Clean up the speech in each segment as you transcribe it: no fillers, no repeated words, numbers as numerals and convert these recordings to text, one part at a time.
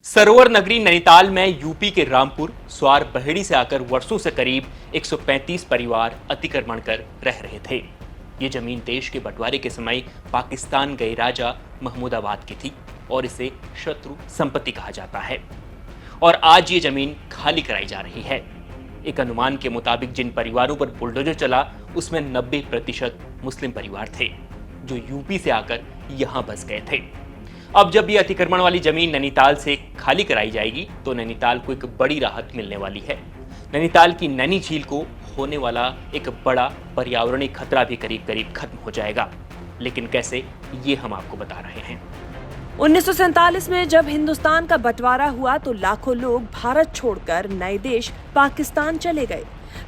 सरोवर नगरी नैनीताल में यूपी के रामपुर स्वार बहेड़ी से आकर वर्षों से करीब 135 परिवार अतिक्रमण कर रह रहे थे। ये जमीन देश के बंटवारे के समय पाकिस्तान गए राजा महमूदाबाद की थी और इसे शत्रु संपत्ति कहा जाता है और आज ये जमीन खाली कराई जा रही है। एक अनुमान के मुताबिक जिन परिवारों पर बुलडोजर चला उसमें 90% मुस्लिम परिवार थे जो यूपी से आकर यहां बस गए थे। अब जब ये अतिक्रमण वाली जमीन नैनीताल से खाली कराई जाएगी तो नैनीताल को एक बड़ी राहत मिलने वाली है। नैनीताल की नैनी झील को होने वाला एक बड़ा पर्यावरणीय खतरा भी करीब करीब खत्म हो जाएगा। लेकिन कैसे, ये हम आपको बता रहे हैं। 1947 में जब हिंदुस्तान का बंटवारा हुआ तो लाखों लोग भारत छोड़कर नए देश पाकिस्तान चले गए।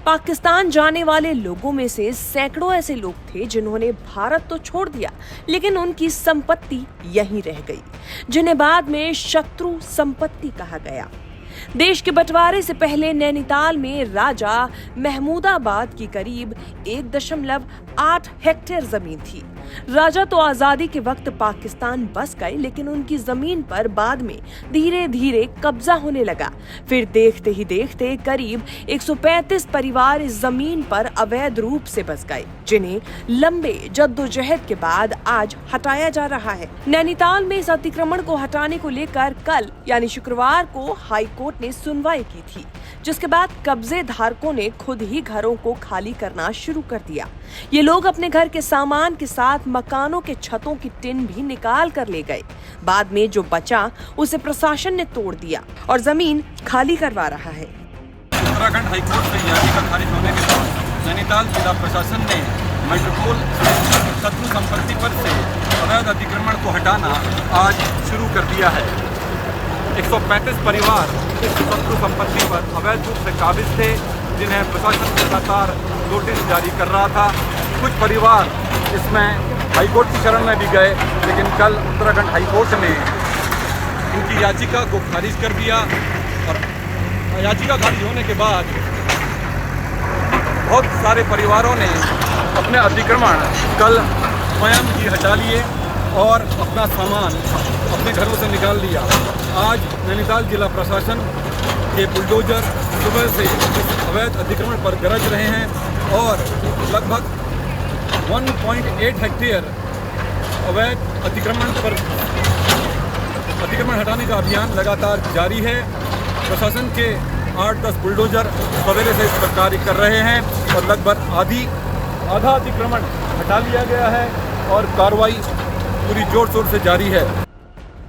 पाकिस्तान जाने वाले लोगों में से सैकड़ों ऐसे लोग थे जिन्होंने भारत तो छोड़ दिया लेकिन उनकी संपत्ति यहीं रह गई, जिन्हें बाद में शत्रु संपत्ति कहा गया। देश के बंटवारे से पहले नैनीताल में राजा महमूदाबाद की करीब 1.8 हेक्टेयर जमीन थी। राजा तो आजादी के वक्त पाकिस्तान बस गए लेकिन उनकी जमीन पर बाद में धीरे धीरे कब्जा होने लगा। फिर देखते ही देखते करीब 135 परिवार इस जमीन पर अवैध रूप से बस गए, जिन्हें लंबे जद्दोजहद के बाद आज हटाया जा रहा है। नैनीताल में इस अतिक्रमण को हटाने को लेकर कल यानी शुक्रवार को हाई कोर्ट ने सुनवाई की थी, जिसके बाद कब्जे धारकों ने खुद ही घरों को खाली करना शुरू कर दिया। ये लोग अपने घर के सामान के साथ मकानों के छतों की टिन भी निकाल कर ले गए। बाद में जो बचा उसे प्रशासन ने तोड़ दिया और जमीन खाली करवा रहा है। उत्तराखंड हाईकोर्ट से याचिका खारिज होने के बाद नैनीताल जिला प्रशासन ने मेट्रोपोल शत्रु संपत्ति पर से अवैध अतिक्रमण को हटाना आज शुरू कर दिया है। 135 परिवार इस शत्रु संपत्ति पर अवैध रूप से काबिज थे, जिन्हें प्रशासन लगातार नोटिस जारी कर रहा था। कुछ परिवार इसमें हाईकोर्ट की शरण में भी गए, लेकिन कल उत्तराखंड हाईकोर्ट ने इनकी याचिका को खारिज कर दिया और याचिका खारिज होने के बाद बहुत सारे परिवारों ने अपने अतिक्रमण कल स्वयं ही हटा लिए और अपना सामान अपने घरों से निकाल लिया। आज नैनीताल जिला प्रशासन के बुलडोजर सुबह से इस अवैध अतिक्रमण पर गरज रहे हैं और लगभग 1.8 हेक्टेयर अवैध अतिक्रमण हटाने का अभियान लगातार जारी है। प्रशासन के 8-10 बुलडोजर सवेरे से इस पर कार्य कर रहे हैं और लगभग आधा अतिक्रमण हटा लिया गया है और कार्रवाई पूरी जोर शोर से जारी है।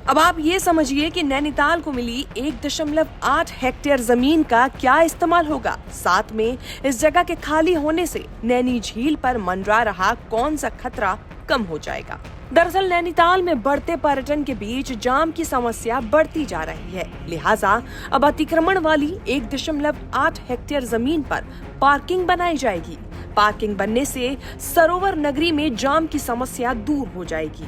अब आप ये समझिए कि नैनीताल को मिली 1.8 हेक्टेयर जमीन का क्या इस्तेमाल होगा। साथ में इस जगह के खाली होने से नैनी झील पर मंडरा रहा कौन सा खतरा कम हो जाएगा। दरअसल नैनीताल में बढ़ते पर्यटन के बीच जाम की समस्या बढ़ती जा रही है, लिहाजा अब अतिक्रमण वाली 1.8 हेक्टेयर जमीन पर पार्किंग बनाई जाएगी। पार्किंग बनने से सरोवर नगरी में जाम की समस्या दूर हो जाएगी।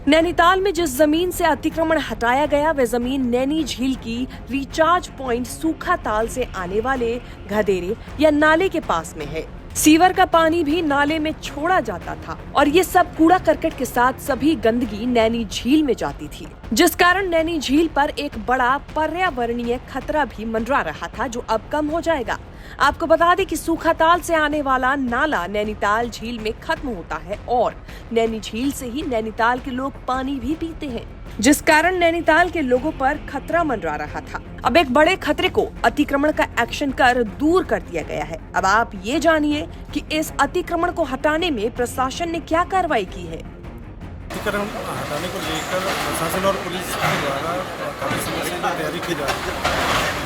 नैनीताल में जिस जमीन से अतिक्रमण हटाया गया वह जमीन नैनी झील की रिचार्ज पॉइंट सूखा ताल से आने वाले गधेरे या नाले के पास में है। सीवर का पानी भी नाले में छोड़ा जाता था और ये सब कूड़ा करकट के साथ सभी गंदगी नैनी झील में जाती थी, जिस कारण नैनी झील पर एक बड़ा पर्यावरणीय खतरा भी मंडरा रहा था, जो अब कम हो जाएगा। आपको बता दें कि सूखा ताल से आने वाला नाला नैनीताल झील में खत्म होता है और नैनी झील से ही नैनीताल के लोग पानी भी पीते हैं, जिस कारण नैनीताल के लोगों पर खतरा मंडरा रहा था। अब एक बड़े खतरे को अतिक्रमण का एक्शन कर दूर कर दिया गया है। अब आप ये जानिए कि इस अतिक्रमण को हटाने में प्रशासन ने क्या कार्रवाई की है। अतिक्रमण हटाने को लेकर प्रशासन और पुलिस के द्वारा काफी समय से तैयारी की जा रही है।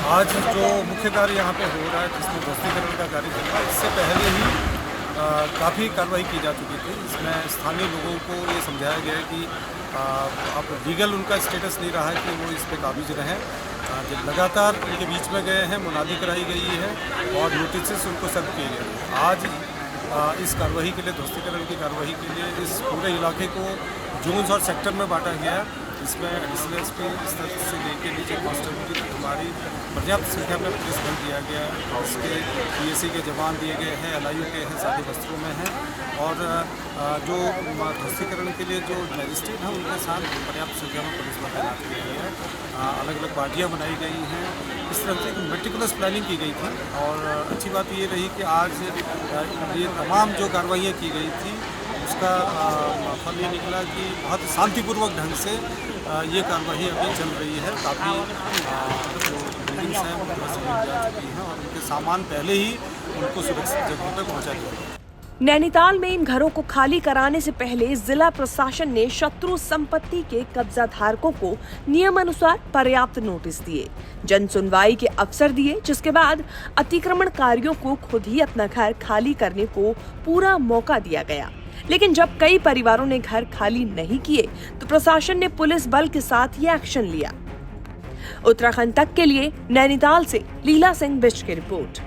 आज जो मुख्य कार्य यहाँ पे हो रहा है, जिसमें ध्वस्तीकरण का कार्य चल रहा है, इससे पहले ही काफ़ी कार्रवाई की जा चुकी थी। इसमें स्थानीय लोगों को ये समझाया गया है कि अब लीगल उनका स्टेटस नहीं रहा है कि वो इस पर काबिज रहें। लगातार उनके बीच में गए हैं, मुनादी कराई गई है और नोटिस उनको सर्व किए गए। आज इस कार्रवाई के लिए, ध्वस्तीकरण की कार्रवाई के लिए इस पूरे इलाके को जोन्स और सेक्टर में बांटा गया है। इसमें एडिशनल एसपी स्तर से लेकर नीचे कांस्टेबल की हमारी पर्याप्त संख्या में पुलिस बल दिया गया है। इसके पीएसी के जवान दिए गए हैं, एलआईयू के हैं, सादे वस्त्रों में हैं और जो ध्वस्तीकरण के लिए जो मजिस्ट्रेट हैं उनके साथ पर्याप्त संख्या में पुलिस बल तैनात की गई है। अलग अलग पार्टियाँ बनाई गई हैं। इस तरह से मेटिकुलस प्लानिंग की गई थी और अच्छी बात ये रही कि आज ये तमाम जो कार्रवाइयाँ की गई थी उसका फल ये निकला कि बहुत शांतिपूर्वक ढंग से ये कार्रवाई अभी चल रही है। काफ़ी जो बिल्डिंग्स हैं वो ध्वस्त जा चुकी हैं और उनके सामान पहले ही उनको सुरक्षित जगहों पर पहुँचा दिया गया। नैनीताल में इन घरों को खाली कराने से पहले जिला प्रशासन ने शत्रु संपत्ति के कब्जा धारकों को नियमानुसार पर्याप्त नोटिस दिए, जन सुनवाई के अवसर दिए, जिसके बाद अतिक्रमणकारियों को खुद ही अपना घर खाली करने को पूरा मौका दिया गया। लेकिन जब कई परिवारों ने घर खाली नहीं किए तो प्रशासन ने पुलिस बल के साथ ये एक्शन लिया। उत्तराखंड तक के लिए नैनीताल से लीला सिंह बिष्ट की रिपोर्ट।